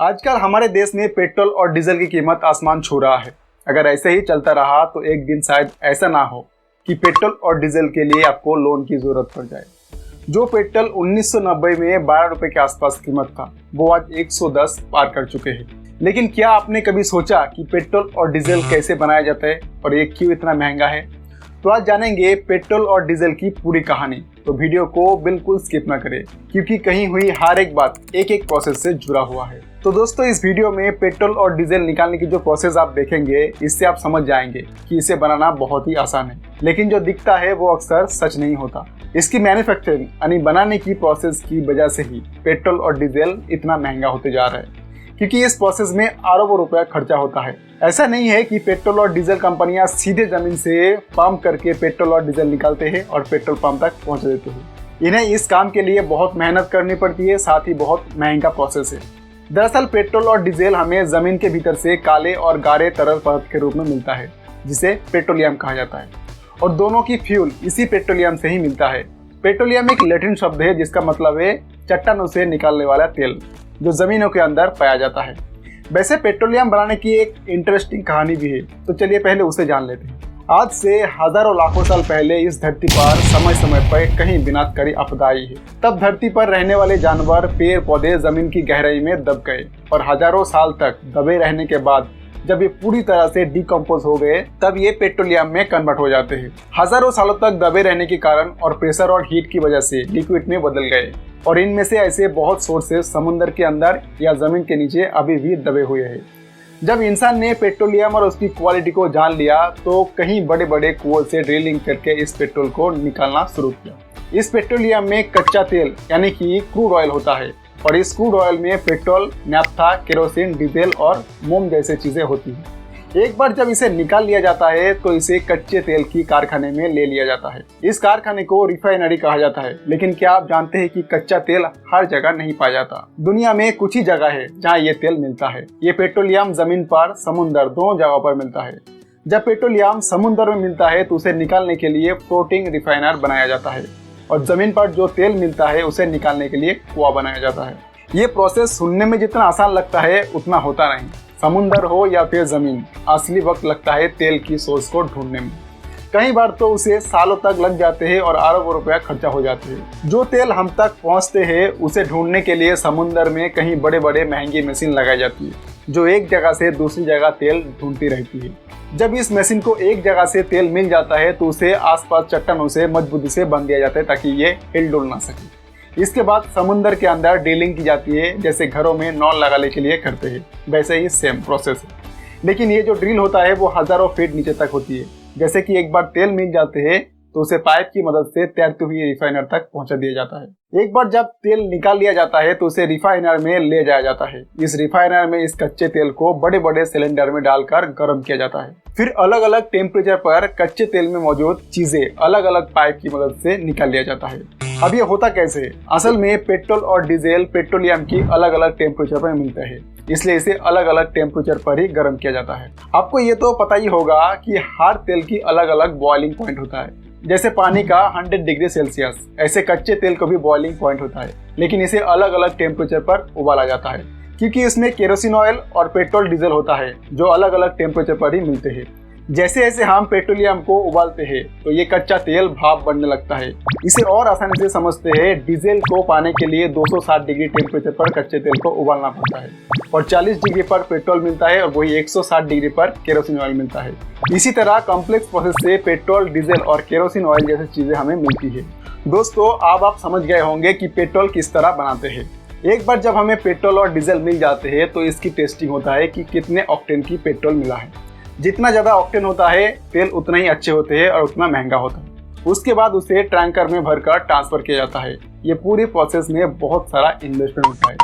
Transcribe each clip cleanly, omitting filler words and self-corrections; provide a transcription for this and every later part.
आजकल हमारे देश में पेट्रोल और डीजल की कीमत आसमान छू रहा है। अगर ऐसे ही चलता रहा तो एक दिन शायद ऐसा ना हो कि पेट्रोल और डीजल के लिए आपको लोन की जरूरत पड़ जाए। जो पेट्रोल 1990 में 12 रुपए के आसपास कीमत था, वो आज 110 पार कर चुके हैं। लेकिन क्या आपने कभी सोचा कि पेट्रोल और डीजल कैसे बनाया जाता है और ये क्यों इतना महंगा है? तो आज जानेंगे पेट्रोल और डीजल की पूरी कहानी। तो वीडियो को बिल्कुल स्किप ना करें, क्योंकि कहीं हुई हर एक बात एक एक प्रोसेस से जुड़ा हुआ है। तो दोस्तों, इस वीडियो में पेट्रोल और डीजल निकालने की जो प्रोसेस आप देखेंगे, इससे आप समझ जाएंगे कि इसे बनाना बहुत ही आसान है। लेकिन जो दिखता है वो अक्सर सच नहीं होता। इसकी मैन्युफैक्चरिंग यानी बनाने की प्रोसेस की वजह से ही पेट्रोल और डीजल इतना महंगा होते जा रहा है, क्योंकि इस प्रोसेस में अरबों रुपया खर्चा होता है। ऐसा नहीं है कि पेट्रोल और डीजल कंपनियां सीधे जमीन से पंप करके पेट्रोल और डीजल निकालते हैं और पेट्रोल पंप तक पहुंचा देते हैं। इन्हें इस काम के लिए बहुत मेहनत करनी पड़ती है, साथ ही बहुत महंगा प्रोसेस है। दरअसल पेट्रोल और डीजल हमें जमीन के भीतर से काले और गाढ़े तरल पदार्थ के रूप में मिलता है, जिसे पेट्रोलियम कहा जाता है, और दोनों की फ्यूल इसी पेट्रोलियम से ही मिलता है। पेट्रोलियम एक लैटिन शब्द है जिसका मतलब है चट्टानों से निकालने वाला तेल, जो जमीनों के अंदर पाया जाता है। वैसे पेट्रोलियम बनाने की एक इंटरेस्टिंग कहानी भी है, तो चलिए पहले उसे जान लेते हैं। आज से हजारों लाखों साल पहले इस धरती पर समय समय पर कहीं विनाशकारी आपदा आई है। तब धरती पर रहने वाले जानवर, पेड़ पौधे जमीन की गहराई में दब गए, और हजारों साल तक दबे रहने के बाद जब ये पूरी तरह से डिकम्पोज हो गए, तब ये पेट्रोलियम में कन्वर्ट हो जाते हैं। हजारों सालों तक दबे रहने के कारण और प्रेशर और हीट की वजह से लिक्विड में बदल गए, और इनमें से ऐसे बहुत सोर्सेस समुद्र के अंदर या जमीन के नीचे अभी भी दबे हुए हैं। जब इंसान ने पेट्रोलियम और उसकी क्वालिटी को जान लिया, तो कहीं बड़े बड़े कुओं से ड्रिलिंग करके इस पेट्रोल को निकालना शुरू किया। इस पेट्रोलियम में कच्चा तेल यानी कि क्रूड ऑयल होता है, और इस क्रूड ऑयल में पेट्रोल, नैफ्था, केरोसिन, डीजल और मोम जैसे चीजें होती हैं। एक बार जब इसे निकाल लिया जाता है तो इसे कच्चे तेल की कारखाने में ले लिया जाता है। इस कारखाने को रिफाइनरी कहा जाता है। लेकिन क्या आप जानते हैं कि कच्चा तेल हर जगह नहीं पाया जाता? दुनिया में कुछ ही जगह है जहां ये तेल मिलता है। ये पेट्रोलियम जमीन पर, समुद्र, दोनों जगहों पर मिलता है। जब पेट्रोलियम समुद्र में मिलता है तो उसे निकालने के लिए फ्लोटिंग रिफाइनर बनाया जाता है, और जमीन पर जो तेल मिलता है उसे निकालने के लिए कुआं बनाया जाता है। ये प्रोसेस सुनने में जितना आसान लगता है उतना होता नहीं। समुंदर हो या फिर जमीन, असली वक्त लगता है तेल की सोर्स को ढूंढने में। कई बार तो उसे सालों तक लग जाते हैं और अरबों रुपया खर्चा हो जाते हैं। जो तेल हम तक पहुंचते हैं उसे ढूंढने के लिए समुंदर में कहीं बड़े बड़े महंगी मशीन लगाई जाती है, जो एक जगह से दूसरी जगह तेल ढूंढती रहती है। जब इस मशीन को एक जगह से तेल मिल जाता है तो उसे आसपास चट्टानों से मजबूती से बांध दिया जाता है, ताकि ये हिल डुल ना सके। इसके बाद समुद्र के अंदर ड्रिलिंग की जाती है, जैसे घरों में नॉन लगाने के लिए करते हैं, वैसे ही सेम प्रोसेस है। लेकिन ये जो ड्रिल होता है वो हजारों फीट नीचे तक होती है। जैसे कि एक बार तेल मिल जाते हैं तो उसे पाइप की मदद से तैरते हुए रिफाइनर तक पहुंचा दिया जाता है। एक बार जब तेल निकाल लिया जाता है तो उसे रिफाइनर में ले जाया जाता है। इस रिफाइनर में इस कच्चे तेल को बड़े बड़े सिलेंडर में डालकर गर्म किया जाता है। फिर अलग अलग टेम्परेचर पर कच्चे तेल में मौजूद चीजें अलग अलग पाइप की मदद से निकाल लिया जाता है। अब ये होता कैसे? असल में पेट्रोल और डीजल पेट्रोलियम की अलग अलग टेम्परेचर पर मिलते हैं, इसलिए इसे अलग अलग टेम्परेचर पर ही गर्म किया जाता है। आपको ये तो पता ही होगा कि हर तेल की अलग अलग बॉइलिंग पॉइंट होता है। जैसे पानी का 100 डिग्री सेल्सियस, ऐसे कच्चे तेल का भी बॉइलिंग पॉइंट होता है, लेकिन इसे अलग अलग टेम्परेचर पर उबाला जाता है, क्योंकि इसमें केरोसिन ऑयल और पेट्रोल डीजल होता है, जो अलग अलग टेम्परेचर पर ही मिलते हैं। जैसे जैसे हम पेट्रोलियम को उबालते हैं तो ये कच्चा तेल भाप बनने लगता है। इसे और आसानी से समझते हैं, डीजल को पाने के लिए 260 डिग्री टेम्परेचर पर कच्चे तेल को उबालना पड़ता है, और 40 डिग्री पर पेट्रोल मिलता है, और वही 160 डिग्री पर केरोसिन ऑयल मिलता है। इसी तरह कॉम्प्लेक्स प्रोसेस से पेट्रोल, डीजल और केरोसिन ऑयल जैसी चीजें हमें मिलती है। दोस्तों, अब आप समझ गए होंगे कि पेट्रोल किस तरह बनाते हैं। एक बार जब हमें पेट्रोल और डीजल मिल जाते हैं तो इसकी टेस्टिंग होता है कि कितने ऑक्टेन की पेट्रोल मिला है। जितना ज्यादा ऑक्टेन होता है तेल उतना ही अच्छे होते हैं और उतना महंगा होता है। उसके बाद उसे टैंकर में भरकर ट्रांसफर किया जाता है। ये पूरी प्रोसेस में बहुत सारा इन्वेस्टमेंट होता है।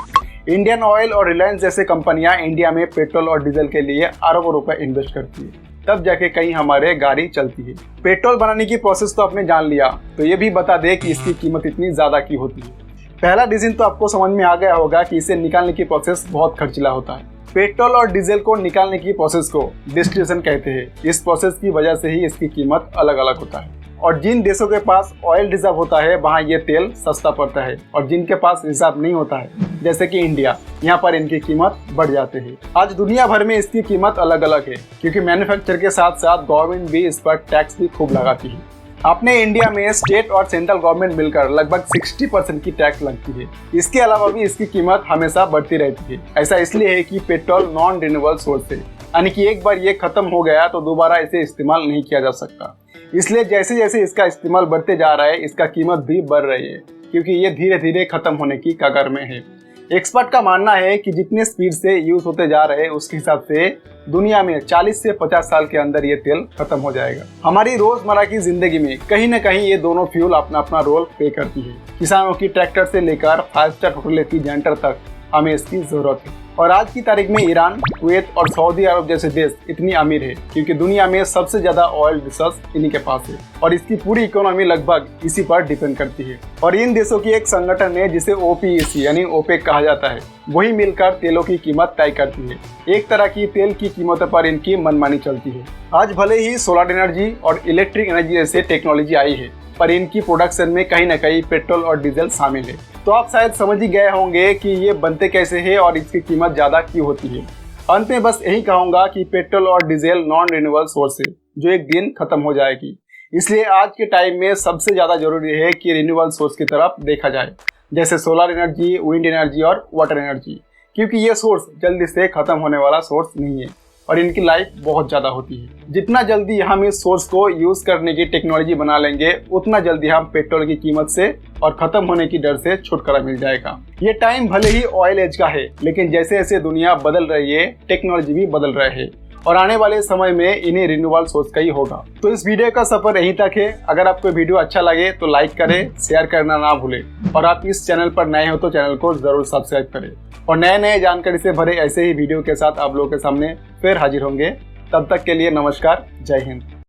इंडियन ऑयल और रिलायंस जैसे कंपनियां इंडिया में पेट्रोल और डीजल के लिए अरबों रुपए इन्वेस्ट करती है, तब जाके कहीं हमारे गाड़ी चलती है। पेट्रोल बनाने की प्रोसेस तो आपने जान लिया, तो ये भी बता दे कि इसकी कीमत इतनी ज्यादा क्यों होती है। पहला रीजन तो आपको समझ में आ गया होगा कि इसे निकालने की प्रोसेस बहुत खर्चीला होता है। पेट्रोल और डीजल को निकालने की प्रोसेस को डिस्टिलेशन कहते हैं। इस प्रोसेस की वजह से ही इसकी कीमत अलग अलग होता है। और जिन देशों के पास ऑयल रिजर्व होता है वहाँ ये तेल सस्ता पड़ता है, और जिनके पास रिजर्व नहीं होता है जैसे कि इंडिया, यहाँ पर इनकी कीमत बढ़ जाती है। आज दुनिया भर में इसकी कीमत अलग अलग है, क्योंकि मैन्युफैक्चर के साथ साथ गवर्नमेंट भी इस पर टैक्स भी खूब लगाती है। अपने इंडिया में स्टेट और सेंट्रल गवर्नमेंट मिलकर लगभग 60% की टैक्स लगती है। इसके अलावा भी इसकी कीमत हमेशा बढ़ती रहती है। ऐसा इसलिए है कि पेट्रोल नॉन रिन्यूएबल सोर्स है, यानी कि एक बार ये खत्म हो गया तो दोबारा इसे इस्तेमाल नहीं किया जा सकता। इसलिए जैसे जैसे इसका इस्तेमाल बढ़ते जा रहा है, इसका कीमत भी बढ़ रही है, क्योंकि ये धीरे धीरे खत्म होने की कगार में है। एक्सपर्ट का मानना है कि जितने स्पीड से यूज होते जा रहे हैं उसके हिसाब से दुनिया में 40 से 50 साल के अंदर ये तेल खत्म हो जाएगा। हमारी रोजमर्रा की जिंदगी में कहीं न कहीं ये दोनों फ्यूल अपना अपना रोल प्ले करती है। किसानों की ट्रैक्टर से लेकर 5 स्टार होटल की जेंटर तक हमें इसकी जरूरत है। और आज की तारीख में ईरान, कुवैत और सऊदी अरब जैसे देश इतनी अमीर है क्योंकि दुनिया में सबसे ज्यादा ऑयल रिसोर्स इन्हीं के पास है, और इसकी पूरी इकोनॉमी लगभग इसी पर डिपेंड करती है। और इन देशों की एक संगठन है जिसे OPEC यानी ओपेक कहा जाता है, वही मिलकर तेलों की कीमत तय करती है। एक तरह की तेल की कीमतों पर इनकी मनमानी चलती है। आज भले ही सोलर एनर्जी और इलेक्ट्रिक एनर्जी जैसे टेक्नोलॉजी आई है, पर इनकी प्रोडक्शन में कहीं न कहीं पेट्रोल और डीजल शामिल है। तो आप शायद समझ ही गए होंगे कि ये बनते कैसे हैं और इसकी कीमत ज़्यादा क्यों होती है। अंत में बस यही कहूँगा कि पेट्रोल और डीजल नॉन रिन्यूएबल सोर्स है जो एक दिन खत्म हो जाएगी। इसलिए आज के टाइम में सबसे ज़्यादा जरूरी है कि रिन्यूएबल सोर्स की तरफ देखा जाए, जैसे सोलर एनर्जी, विंड एनर्जी और वाटर एनर्जी, क्योंकि ये सोर्स जल्दी से खत्म होने वाला सोर्स नहीं है और इनकी लाइफ बहुत ज़्यादा होती है। जितना जल्दी हम इस सोर्स को यूज़ करने की टेक्नोलॉजी बना लेंगे, उतना जल्दी हम पेट्रोल की कीमत से और ख़त्म होने की डर से छुटकारा मिल जाएगा। ये टाइम भले ही ऑयल एज का है, लेकिन जैसे जैसे दुनिया बदल रही है, टेक्नोलॉजी भी बदल रहे हैं, और आने वाले समय में इन्हें रिन्यूएबल सोर्स का ही होगा। तो इस वीडियो का सफर यहीं तक है। अगर आपको वीडियो अच्छा लगे तो लाइक करें, शेयर करना ना भूलें, और आप इस चैनल पर नए हो तो चैनल को जरूर सब्सक्राइब करें। और नए नए जानकारी से भरे ऐसे ही वीडियो के साथ आप लोगों के सामने फिर हाजिर होंगे। तब तक के लिए नमस्कार, जय हिंद।